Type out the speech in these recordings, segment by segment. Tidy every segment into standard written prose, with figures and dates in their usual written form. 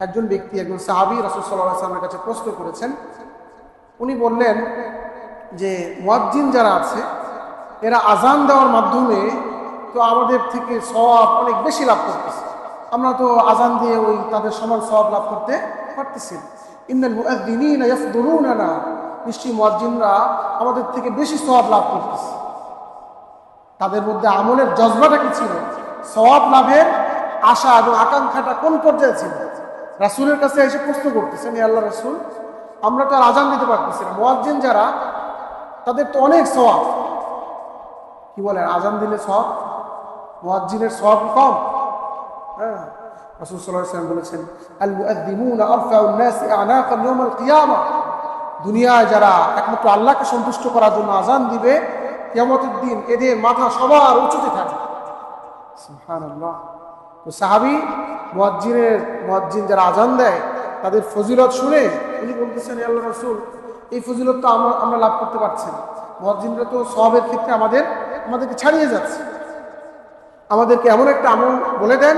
একজন ব্যক্তি, একজন সাহাবী রাসূল সাল্লাল্লাহু আলাইহি ওয়াসাল্লামের কাছে প্রশ্ন করেছেন। উনি বললেন যে মুয়াজ্জিন যারা আছে এরা আজান দেওয়ার মাধ্যমে তো আমাদের থেকে সওয়াব অনেক বেশি লাভ করতেছে, আমরা তো আজান দিয়ে ওই তাদের সমান সওয়াব লাভ করতে পারতেছি না। ইন্নাল মুআযযিনিনা ইয়াফদুলুনানা, নিশ্চয়ই মুয়াজ্জিনরা আমাদের থেকে বেশি সওয়াব লাভ করতেছে। তাদের মধ্যে আমলের জজবাটা কি ছিল? সওয়াব লাভের আশা এবং আকাঙ্ক্ষাটা কোন পর্যায়ে ছিল? রাসূলের কাছে এসে প্রশ্ন করতেছেন, হে আল্লাহর রাসূল, আমরা তো আর আজান দিতে পারতেছি না, মুয়াজ্জিন যারা তাদের তো অনেক সওয়াব। কি বলেন, আজান দিলে সওয়াব? মুয়াজ্জিনের সওয়াব কম? হ্যাঁ, রাসূল সাল্লাল্লাহু আলাইহি ওয়াসাল্লাম বলেছেন, আল মুআযযিনুনা আরফাউন নাসি আনাকান ইয়াউমাল কিয়ামা, দুনিয়ায় যারা একমাত্র আল্লাহকে সন্তুষ্ট করার জন্য আজান দিবে, কিয়ামতের দিন এদের মাথা সবার উঁচুতে থাকবে। সুবহানাল্লাহ। তো সাহাবী মুয়াজ্জিন যারা আজান দেয় তাদের ফজিলত শুনে উনি বলতেছেন, হে আল্লাহর রাসূল, এই ফজিলত তো আমরা লাভ করতে পারছি না। মুয়াজ্জিনরা তো সওয়াবের ক্ষেত্রে আমাদেরকে ছাড়িয়ে যাচ্ছে, আমাদেরকে এমন একটা আমল বলে দেন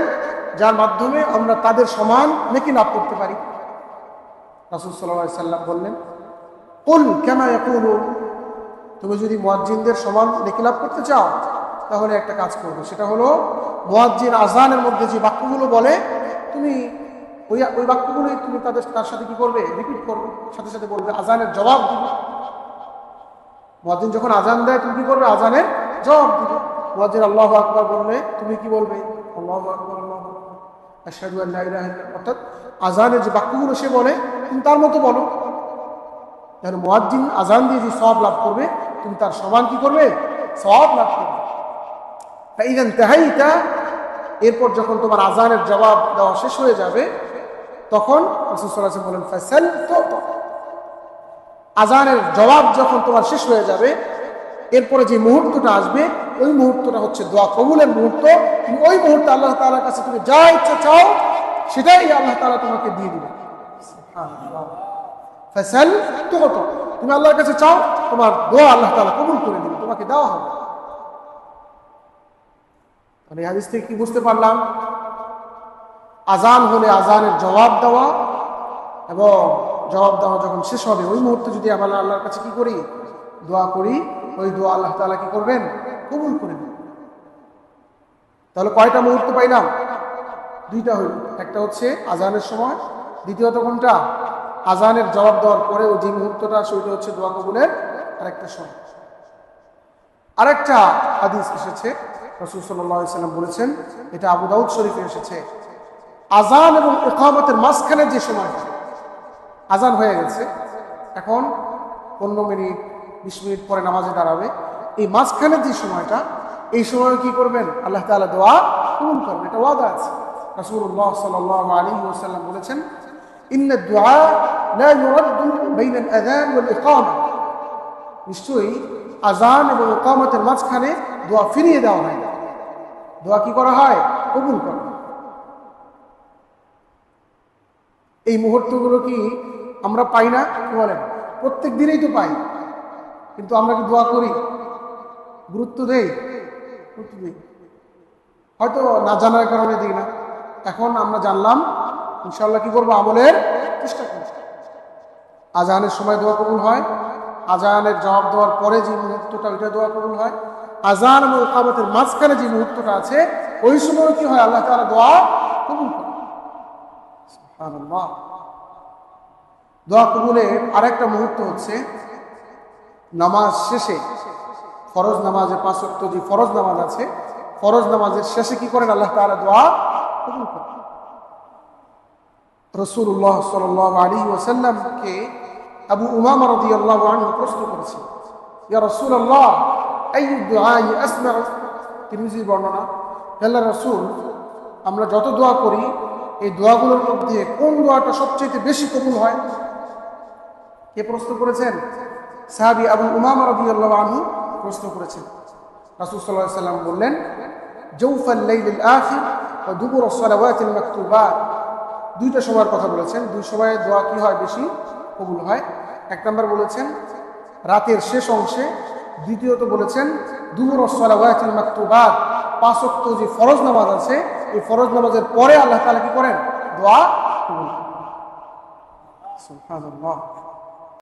যার মাধ্যমে আমরা তাদের সমান নেকি লাভ করতে পারি। রাসূল সাল্লাল্লাহু আলাইহি ওয়াসাল্লাম বললেন, কুল কামা ইয়াকুলুন, তুমি যদি মুয়াজ্জিনদের সমান নেকি লাভ করতে চাও তাহলে একটা কাজ করবে, সেটা হলো মুয়াজ্জিন আজানের মধ্যে যে বাক্যগুলো বলে তুমি ওই বাক্যগুলোই তুমি তার সাথে কি করবে? রিপিট করবে, সাথে সাথে বলবে, আজানের জবাব দিবে। মুয়াজ্জিন যখন আজান দেয় তুমি কি করবে? আজানের জবাব দিবে। মুয়াজ্জিন আল্লাহু আকবার বললে তুমি কি বলবে? আল্লাহু আকবার, আল্লাহু আকবার, আশহাদু আল্লা ইলাহা ইল্লাল্লাহ। অর্থাৎ আজানের যে বাক্যগুলো সে বলে তুমি তার মতো বলো। তাহলে মুয়াজ্জিন আজান দিয়ে যে সওয়াব লাভ করবে তুমি তার সমান কি করবে? সওয়াব লাভ করবে। ফাইযা ইনতাহাইতা, এরপর যখন তোমার আজানের জবাব দেওয়া শেষ হয়ে যাবে তখন রাসূল সাল্লাল্লাহু আলাইহি ওয়াসাল্লাম বলেন, ফাসাল তুতা, আজানের জবাব যখন তোমার শেষ হয়ে যাবে এরপরে যে মুহূর্তটা আসবে ওই মুহূর্তটা হচ্ছে দোয়া কবুলের মুহূর্ত। তুমি ওই মুহূর্তে আল্লাহ তাআলার কাছে তুমি যা ইচ্ছা চাও সেটাই আল্লাহ তাআলা তোমাকে দিয়ে দিবেন। সুবহানাল্লাহ। ফাসাল তুতা, তুমি আল্লাহর কাছে চাও, তোমার দোয়া আল্লাহ তাআলা কবুল করে দিবেন, তোমাকে দেওয়া হবে। মানে এই হাদিস থেকে কি বুঝতে পারলাম? আজান হলে আজানের জবাব দেওয়া, এবং জবাব দেওয়া যখন শেষ হবে ওই মুহূর্তে যদি আমরা আল্লাহর কাছে কি করি? দোয়া করি, ওই দোয়া আল্লাহ তাআলা কি করবেন? কবুল করে নেবেন। তাহলে কয়টা মুহূর্ত পাইলাম? দুইটা হইল। একটা হচ্ছে আজানের সময়, দ্বিতীয়ত কোনটা? আজানের জবাব দেওয়ার পরে ওই যে মুহূর্তটা সেটা হচ্ছে দোয়া কবুলের আরেকটা সময়। আরেকটা হাদিস এসেছে, রাসূল সাল্লাল্লাহু আলাইহি ওয়াসাল্লাম বলেছেন, এটা আবু দাউদ শরীফে এসেছে, আজান এবং ইকামতের মাঝখানে যে সময়টা, আজান হয়ে গেছে, এখন 15 মিনিট 20 মিনিট পরে নামাজে দাঁড়াবে, এই মাঝখানে যে সময়টা, এই সময় কি করবেন? আল্লাহ তাআলা দোয়া কবুল করবেন, এটা ওয়াদা আছে। রাসূলুল্লাহ সাল্লাল্লাহু আলাইহি ওয়াসাল্লাম বলেছেন, ইন্না দুআ লা ইউরাদ্দু বাইনা আল-আযান ওয়াল ইকামা, নিশ্চয়ই আজান এবং ইকামতের মাঝখানে দোয়া ফিরিয়ে দেওয়া হয় না, দোয়া কি করা হয়? কবুল করা হয়। এই মুহূর্তগুলো কি আমরা পাই না? কি বলেন? প্রত্যেক দিনেই তো পাই, কিন্তু আমরা কি দোয়া করি? গুরুত্ব দেই? হয়তো না জানার কারণে দিই না। এখন আমরা জানলাম, ইনশাআল্লাহ কি করবো? আমলের চেষ্টা করব। আজানের সময় দোয়া কবুল হয়, আজানের জবাব দেওয়ার পরে যে মুহূর্তটা ওইটা দোয়া কবুল হয়, আজান এবং ইকামতের মাঝখানে যে মুহূর্তটা আছে ওই সময় কি হয়? আল্লাহ তাআলা দোয়া কবুল করেন। সুবহানাল্লাহ। দোয়া কবুলের আরেকটা মুহূর্ত হচ্ছে নামাজ শেষে, ফরজ নামাজে 5 ওয়াক্ত যে ফরজ নামাজ আছে, ফরজ নামাজের শেষে কি করেন? আল্লাহ তাআলা দোয়া কবুল করেন। রাসূলুল্লাহ সাল্লাল্লাহু আলাইহি ওয়াসাল্লামকে আবু উমামা রাদিয়াল্লাহু আনহু প্রশ্ন করেছেন, ইয়া রাসূলুল্লাহ আইয়ু দুআই আসমাউ, তিরমিজির বর্ণনা, হে আল্লাহর রাসূল, আমরা যত দোয়া করি এই দোয়াগুলোর মধ্যে কোন দোয়াটা সবচেয়ে বেশি কবুল হয়? কে প্রশ্ন করেছেন? সাহাবী আবু উমামা রাদিয়াল্লাহু আনহু প্রশ্ন করেছেন। রাসূল সাল্লাল্লাহু আলাইহি ওয়াসাল্লাম বললেন, জাওফাল লাইলিল আখির ওয়া দুবুরুস সালাওয়াতিল মাকতুবাত, দুইটা সময়ের কথা বলেছেন, দুই সময়ে দোয়া কি হয়? বেশি কবুল হয়। এক নম্বর বলেছেন রাতের শেষ অংশে, দ্বিতীয়ত বলেছেন দুবুরুস সালাওয়াতিল মাকতুবাত, 5 ওয়াক্ত যে ফরজ নামাজ আছে এই ফরজ নামাজের পরে আল্লাহ তাআলা কি করেন? দোয়া সুবহানাল্লাহ।